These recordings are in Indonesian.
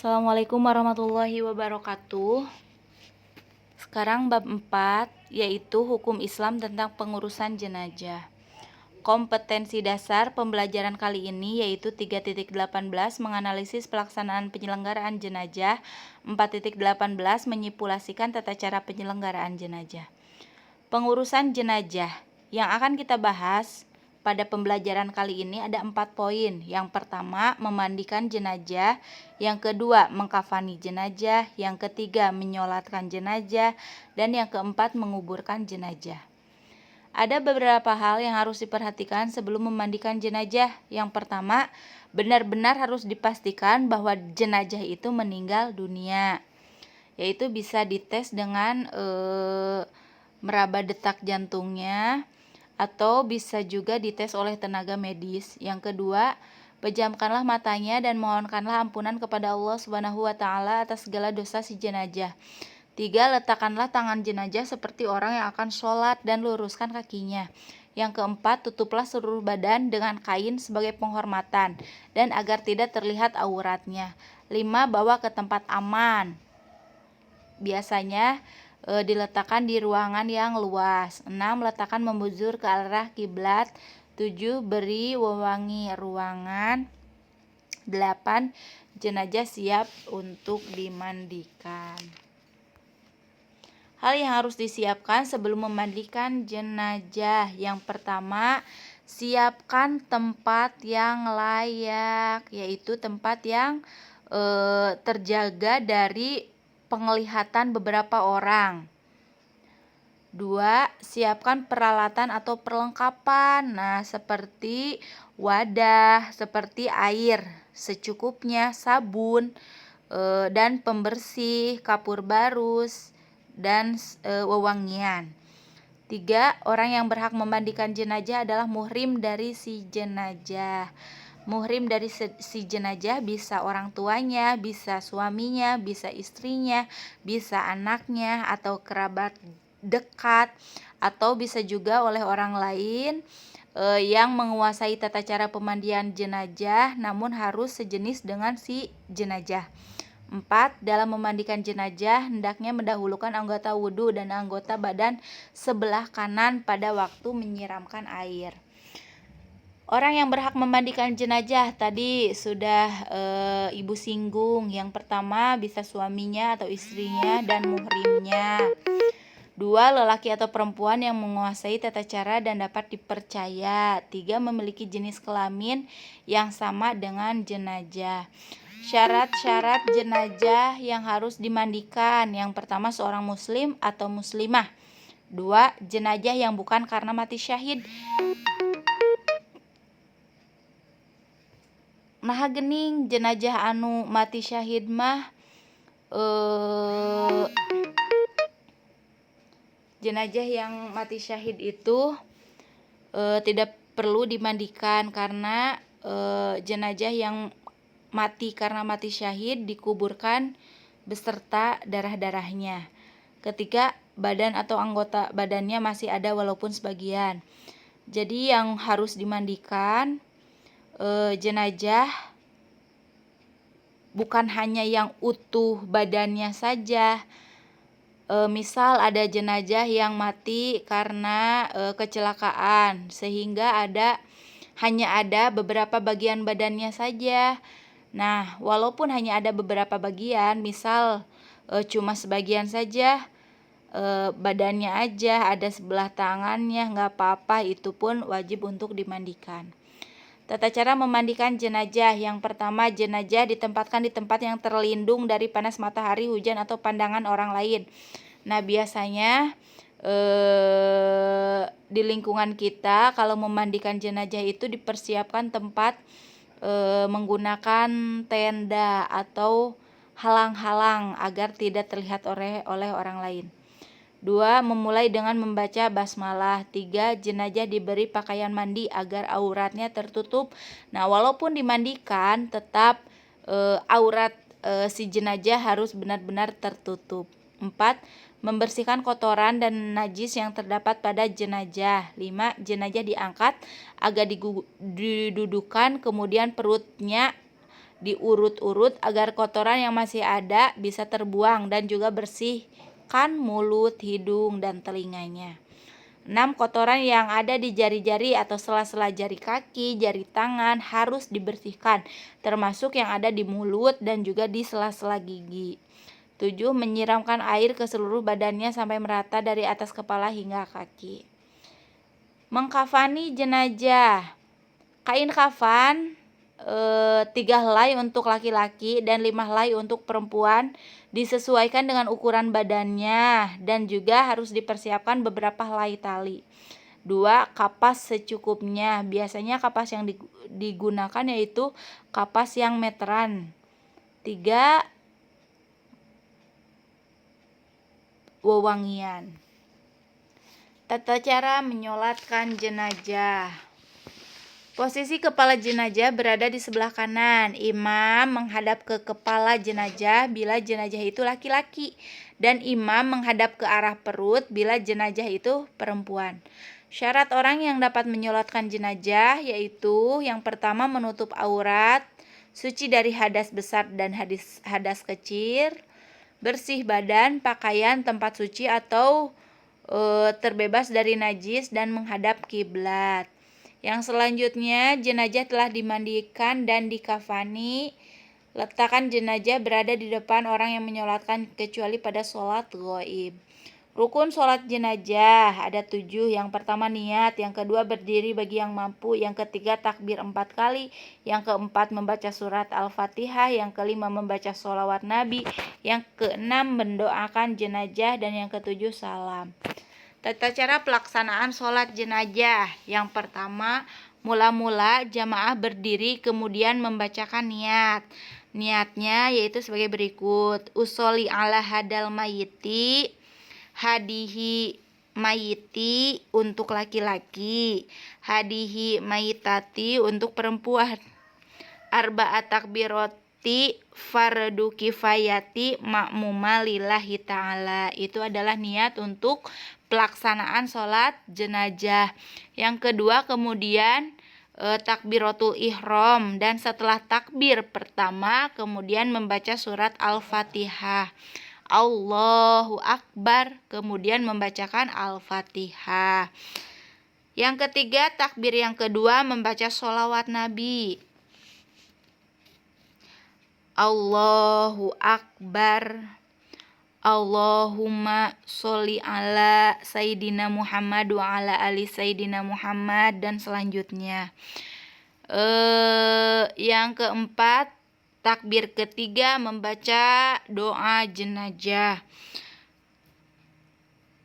Assalamualaikum warahmatullahi wabarakatuh. Sekarang bab 4, yaitu hukum Islam tentang pengurusan jenazah. Kompetensi dasar pembelajaran kali ini yaitu 3.18 menganalisis pelaksanaan penyelenggaraan jenazah, 4.18 menyipulasikan tata cara penyelenggaraan jenazah. Pengurusan jenazah yang akan kita bahas pada pembelajaran kali ini ada 4 poin. Yang pertama, memandikan jenazah. Yang kedua, mengkafani jenazah. Yang ketiga, menyolatkan jenazah. Dan yang keempat, menguburkan jenazah. Ada beberapa hal yang harus diperhatikan sebelum memandikan jenazah. Yang pertama, benar-benar harus dipastikan bahwa jenazah itu meninggal dunia. Yaitu bisa dites dengan meraba detak jantungnya, atau bisa juga dites oleh tenaga medis. Yang kedua, pejamkanlah matanya dan mohonkanlah ampunan kepada Allah Subhanahu wa taala atas segala dosa si jenazah. 3. Letakkanlah tangan jenazah seperti orang yang akan sholat dan luruskan kakinya. Yang keempat, tutuplah seluruh badan dengan kain sebagai penghormatan dan agar tidak terlihat auratnya. 5. Bawa ke tempat aman. Biasanya diletakkan di ruangan yang luas. 6. Letakkan membujur ke arah kiblat. 7. Beri wewangi ruangan. 8. Jenazah siap untuk dimandikan. Hal yang harus disiapkan sebelum memandikan jenazah. Yang pertama, siapkan tempat yang layak, yaitu tempat yang terjaga dari penglihatan beberapa orang. 2. Siapkan peralatan atau perlengkapan. Nah, seperti wadah, seperti air secukupnya, sabun, dan pembersih, kapur barus, dan wewangian. 3. Orang yang berhak memandikan jenazah adalah muhrim dari si jenazah. Muhrim dari si jenazah bisa orang tuanya, bisa suaminya, bisa istrinya, bisa anaknya atau kerabat dekat, atau bisa juga oleh orang lain yang menguasai tata cara pemandian jenazah namun harus sejenis dengan si jenazah. 4. Dalam memandikan jenazah, hendaknya mendahulukan anggota wudhu dan anggota badan sebelah kanan pada waktu menyiramkan air. Orang yang berhak memandikan jenazah tadi sudah Ibu singgung. Yang pertama bisa suaminya atau istrinya dan muhrimnya. 2. Lelaki atau perempuan yang menguasai tata cara dan dapat dipercaya. 3. Memiliki jenis kelamin yang sama dengan jenazah. Syarat-syarat jenazah yang harus dimandikan. Yang pertama, seorang muslim atau muslimah. 2. Jenazah yang bukan karena mati syahid. Nah gening jenazah anu mati syahid mah jenazah yang mati syahid itu tidak perlu dimandikan karena jenazah yang mati karena mati syahid dikuburkan beserta darah-darahnya ketika badan atau anggota badannya masih ada walaupun sebagian. Jadi yang harus dimandikan jenazah bukan hanya yang utuh badannya saja. Misal ada jenazah yang mati karena kecelakaan sehingga hanya ada beberapa bagian badannya saja. Nah, walaupun hanya ada beberapa bagian, misal cuma sebagian saja badannya aja, ada sebelah tangannya, nggak apa-apa, itu pun wajib untuk dimandikan. Tata cara memandikan jenazah. Yang pertama, jenazah ditempatkan di tempat yang terlindung dari panas matahari, hujan, atau pandangan orang lain. Nah, biasanya di lingkungan kita kalau memandikan jenazah itu dipersiapkan tempat menggunakan tenda atau halang-halang agar tidak terlihat oleh orang lain. 2. Memulai dengan membaca basmalah. 3. Jenazah diberi pakaian mandi agar auratnya tertutup. Nah, walaupun dimandikan tetap aurat si jenazah harus benar-benar tertutup. 4. Membersihkan kotoran dan najis yang terdapat pada jenazah. 5. Jenazah diangkat agak didudukan, kemudian perutnya diurut-urut agar kotoran yang masih ada bisa terbuang, dan juga bersihkan mulut, hidung, dan telinganya. 6. Kotoran yang ada di jari-jari atau sela-sela jari kaki, jari tangan harus dibersihkan, termasuk yang ada di mulut dan juga di sela-sela gigi. 7. Menyiramkan air ke seluruh badannya sampai merata dari atas kepala hingga kaki. Mengkafani jenazah. Kain kafan 3 helai untuk laki-laki dan 5 helai untuk perempuan, disesuaikan dengan ukuran badannya, dan juga harus dipersiapkan beberapa helai tali. 2. Kapas secukupnya. Biasanya kapas yang digunakan yaitu kapas yang meteran. 3. Wewangian. Tata cara menyolatkan jenazah. Posisi kepala jenazah berada di sebelah kanan. Imam menghadap ke kepala jenazah bila jenazah itu laki-laki, dan imam menghadap ke arah perut bila jenazah itu perempuan. Syarat orang yang dapat menyolatkan jenazah yaitu yang pertama menutup aurat, suci dari hadas besar dan hadas kecil, bersih badan, pakaian, tempat suci atau terbebas dari najis, dan menghadap kiblat. Yang selanjutnya, jenazah telah dimandikan dan dikafani. Letakkan jenazah berada di depan orang yang menyolatkan kecuali pada sholat ghaib. Rukun sholat jenazah ada 7. Yang pertama niat, yang kedua berdiri bagi yang mampu, yang ketiga takbir 4 kali, yang keempat membaca surat Al-Fatihah, yang kelima membaca sholawat Nabi, yang keenam mendoakan jenazah, dan yang ketujuh salam. Tata cara pelaksanaan sholat jenazah. Yang pertama, mula-mula jamaah berdiri kemudian membacakan niat. Niatnya yaitu sebagai berikut: usolli ala hadal mayiti, hadihi mayiti untuk laki-laki, hadihi mayitati untuk perempuan, arba'at takbiroti fardu kifayati ma'muma lillahi ta'ala. Itu adalah niat untuk pelaksanaan sholat jenazah. Yang kedua, kemudian takbiratul ihram, dan setelah takbir pertama kemudian membaca surat Al-Fatihah. Allahu Akbar, kemudian membacakan Al-Fatihah. Yang ketiga, takbir yang kedua membaca sholawat Nabi. Allahu Akbar, Allahumma sholli ala Sayyidina Muhammad wa ala ali Sayyidina Muhammad, dan selanjutnya. Yang keempat, takbir ketiga membaca doa jenazah.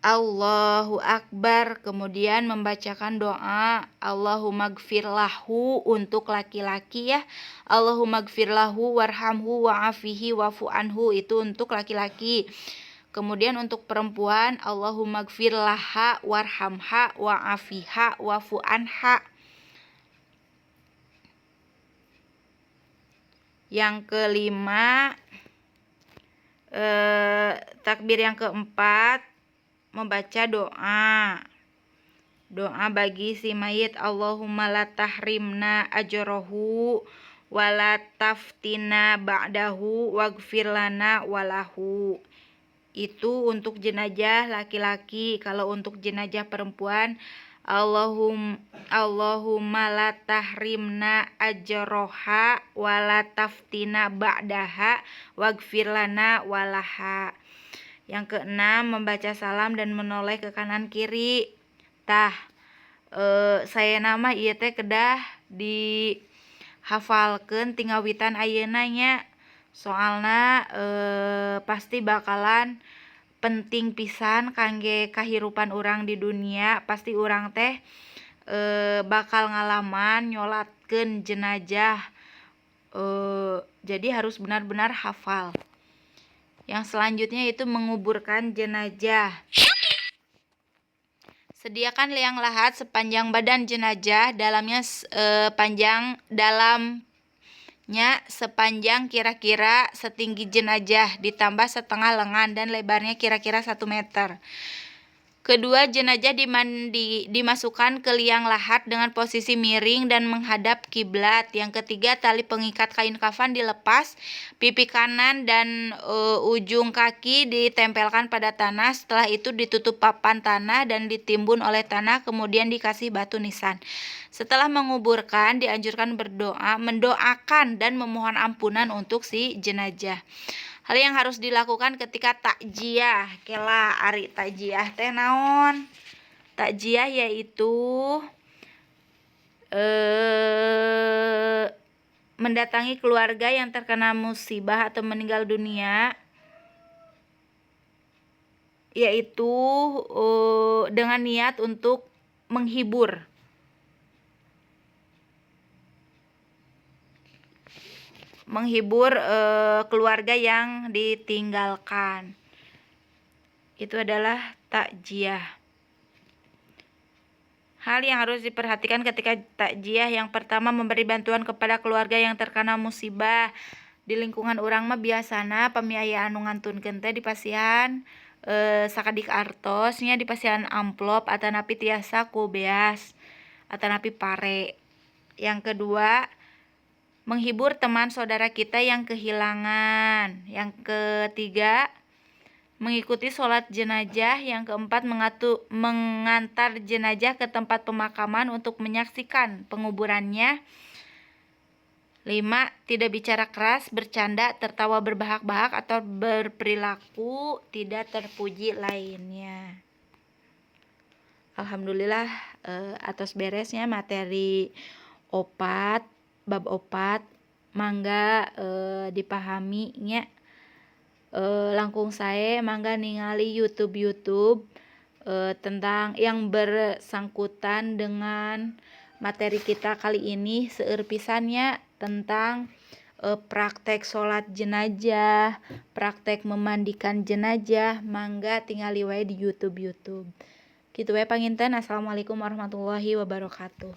Allahu Akbar, kemudian membacakan doa Allahumma gfir lahu untuk laki-laki ya. Allahumma gfir lahu warhamhu wa'afihi wa'fu anhu, itu untuk laki-laki. Kemudian untuk perempuan, Allahumma gfir laha warhamha wa'afiha wa'fu anha. Yang kelima, takbir yang keempat membaca doa bagi si mayit. Allahumma la tahrimna ajrohu wa la taftina ba'dahu waghfir lana walahu. Itu untuk jenazah laki-laki. Kalau untuk jenazah perempuan, Allahumma la tahrimna ajroha wa la taftina ba'daha waghfir lana walaha. Yang keenam, membaca salam dan menoleh ke kanan kiri. Saya nama ieu teh kedah dihafalkeun tingawitan ayeuna nya. Soalna pasti bakalan penting pisan kangge kahirupan urang di dunia. Pasti urang teh bakal ngalaman nyolatkeun jenazah. Jadi harus benar-benar hafal. Yang selanjutnya itu menguburkan jenazah. Sediakan liang lahat sepanjang badan jenazah, dalamnya sepanjang kira-kira setinggi jenazah, ditambah setengah lengan dan lebarnya kira-kira 1 meter. Kedua, jenazah dimasukkan ke liang lahat dengan posisi miring dan menghadap kiblat. Yang ketiga, tali pengikat kain kafan dilepas, pipi kanan dan ujung kaki ditempelkan pada tanah. Setelah itu ditutup papan tanah dan ditimbun oleh tanah, kemudian dikasih batu nisan. Setelah menguburkan, dianjurkan berdoa, mendoakan dan memohon ampunan untuk si jenazah. Hal yang harus dilakukan ketika takjiah. Kela ari takjiah teh naon? Takjiah yaitu mendatangi keluarga yang terkena musibah atau meninggal dunia, yaitu dengan niat untuk menghibur. Keluarga yang ditinggalkan. Itu adalah takjiah. Hal yang harus diperhatikan ketika takjiah, yang pertama, memberi bantuan kepada keluarga yang terkena musibah. Di lingkungan urang mah biasana pamiaya anu ngantunkeun teh di pasihan sakadik artosnya di pasihan amplop atanapi tiasa ku beas atanapi pare. Yang kedua, menghibur teman saudara kita yang kehilangan. Yang ketiga, mengikuti sholat jenazah. Yang keempat, mengantar jenazah ke tempat pemakaman untuk menyaksikan penguburannya. 5. Tidak bicara keras, bercanda, tertawa berbahak-bahak, atau berperilaku tidak terpuji lainnya. Alhamdulillah atas beresnya materi bab opat, mangga dipahami nya. Langkung sae mangga ningali YouTube tentang yang bersangkutan dengan materi kita kali ini, seueur pisannya tentang praktek sholat jenazah, praktek memandikan jenazah, mangga tingali wae di YouTube. Kitu wae panginten. Assalamualaikum warahmatullahi wabarakatuh.